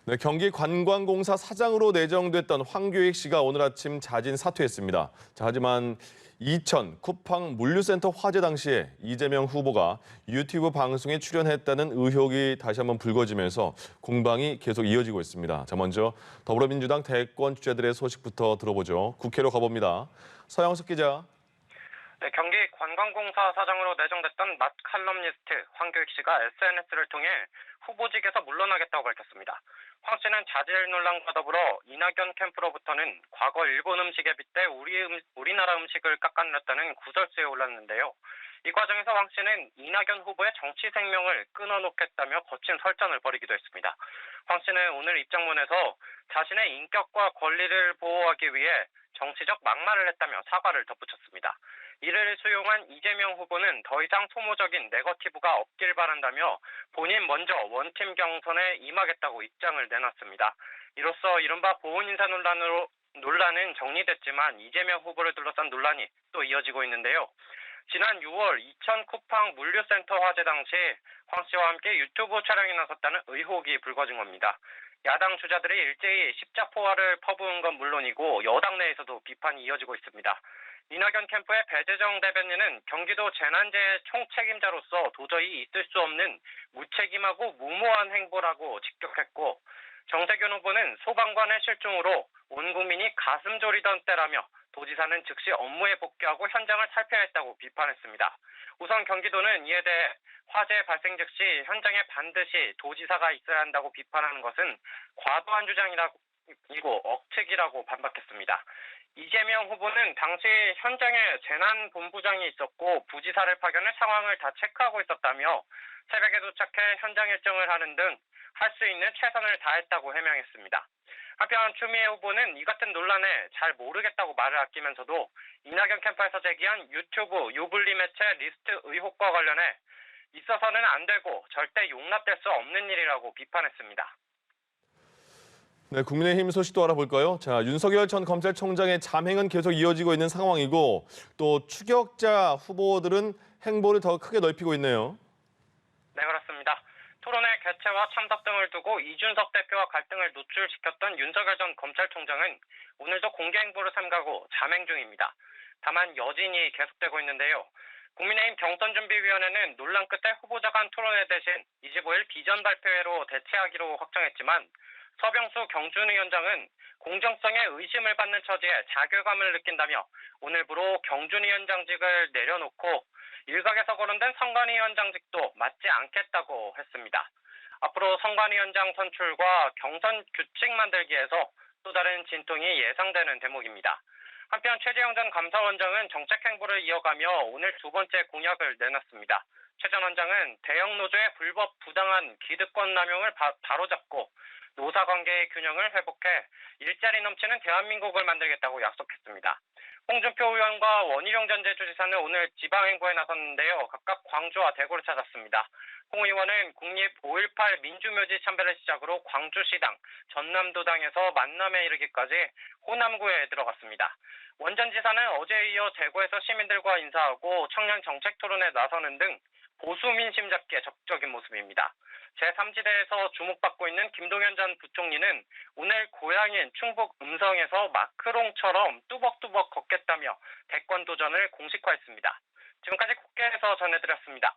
네, 경기관광공사 사장으로 내정됐던 황교익 씨가 오늘 아침 자진 사퇴했습니다. 하지만 이천 쿠팡 물류센터 화재 당시에 이재명 후보가 유튜브 방송에 출연했다는 의혹이 다시 한번 불거지면서 공방이 계속 이어지고 있습니다. 먼저 더불어민주당 대권 주자들의 소식부터 들어보죠. 국회로 가봅니다. 서영석 기자. 네, 경기관광공사 사장으로 내정됐던 맛 칼럼니스트 황교익 씨가 SNS를 통해 후보직에서 물러나겠다고 밝혔습니다. 황 씨는 자질 논란과 더불어 이낙연 캠프로부터는 과거 일본 음식에 빗대 우리나라 음식을 깎아내렸다는 구설수에 올랐는데요. 이 과정에서 황 씨는 이낙연 후보의 정치 생명을 끊어놓겠다며 거친 설전을 벌이기도 했습니다. 황 씨는 오늘 입장문에서 자신의 인격과 권리를 보호하기 위해 정치적 막말을 했다며 사과를 덧붙였습니다. 이를 수용한 이재명 후보는 더 이상 소모적인 네거티브가 없길 바란다며 본인 먼저 원팀 경선에 임하겠다고 입장을 내놨습니다. 이로써 이른바 보훈인사 논란은 정리됐지만 이재명 후보를 둘러싼 논란이 또 이어지고 있는데요. 지난 6월 이천 쿠팡 물류센터 화재 당시 황 씨와 함께 유튜브 촬영에 나섰다는 의혹이 불거진 겁니다. 야당 주자들이 일제히 십자포화를 퍼부은 건 물론이고 여당 내에서도 비판이 이어지고 있습니다. 이낙연 캠프의 배재정 대변인은 경기도 재난재해 총책임자로서 도저히 있을 수 없는 무책임하고 무모한 행보라고 직격했고, 정세균 후보는 소방관의 실종으로 온 국민이 가슴 졸이던 때라며 도지사는 즉시 업무에 복귀하고 현장을 살펴야 했다고 비판했습니다. 우선 경기도는 이에 대해 화재 발생 즉시 현장에 반드시 도지사가 있어야 한다고 비판하는 것은 과도한 주장이고 억측이라고 반박했습니다. 이재명 후보는 당시 현장에 재난본부장이 있었고 부지사를 파견해 상황을 다 체크하고 있었다며 새벽에 도착해 현장 일정을 하는 등 할 수 있는 최선을 다했다고 해명했습니다. 한편 추미애 후보는 이 같은 논란에 잘 모르겠다고 말을 아끼면서도 이낙연 캠프에서 제기한 유튜브 유불리 매체 리스트 의혹과 관련해 있어서는 안 되고 절대 용납될 수 없는 일이라고 비판했습니다. 네, 국민의힘 소식도 알아볼까요? 윤석열 전 검찰총장의 잠행은 계속 이어지고 있는 상황이고 또 추격자 후보들은 행보를 더 크게 넓히고 있네요. 네, 그렇습니다. 토론회 개최와 참석 등을 두고 이준석 대표와 갈등을 노출시켰던 윤석열 전 검찰총장은 오늘도 공개 행보를 삼가고 잠행 중입니다. 다만 여진이 계속되고 있는데요. 국민의힘 경선준비위원회는 논란 끝에 후보자 간 토론회 대신 25일 비전 발표회로 대체하기로 확정했지만 서병수 경준위원장은 공정성에 의심을 받는 처지에 자괴감을 느낀다며 오늘부로 경준위원장직을 내려놓고 일각에서 거론된 선관위원장직도 맞지 않겠다고 했습니다. 앞으로 선관위원장 선출과 경선 규칙 만들기에서 또 다른 진통이 예상되는 대목입니다. 한편 최재형 전 감사원장은 정책 행보를 이어가며 오늘 두 번째 공약을 내놨습니다. 최 전 원장은 대형 노조의 불법 부당한 기득권 남용을 바로잡고 노사관계의 균형을 회복해 일자리 넘치는 대한민국을 만들겠다고 약속했습니다. 홍준표 의원과 원희룡 전 제주지사는 오늘 지방행보에 나섰는데요. 각각 광주와 대구를 찾았습니다. 홍 의원은 국립 5.18 민주묘지 참배를 시작으로 광주시당, 전남도당에서 만남에 이르기까지 호남구에 들어갔습니다. 원 전 지사는 어제에 이어 대구에서 시민들과 인사하고 청년 정책 토론에 나서는 등 보수 민심 잡기에 적극적인 모습입니다. 제3지대에서 주목받고 있는 김동연 전 부총리는 오늘 고향인 충북 음성에서 마크롱처럼 뚜벅뚜벅 걷겠다며 대권 도전을 공식화했습니다. 지금까지 국회에서 전해드렸습니다.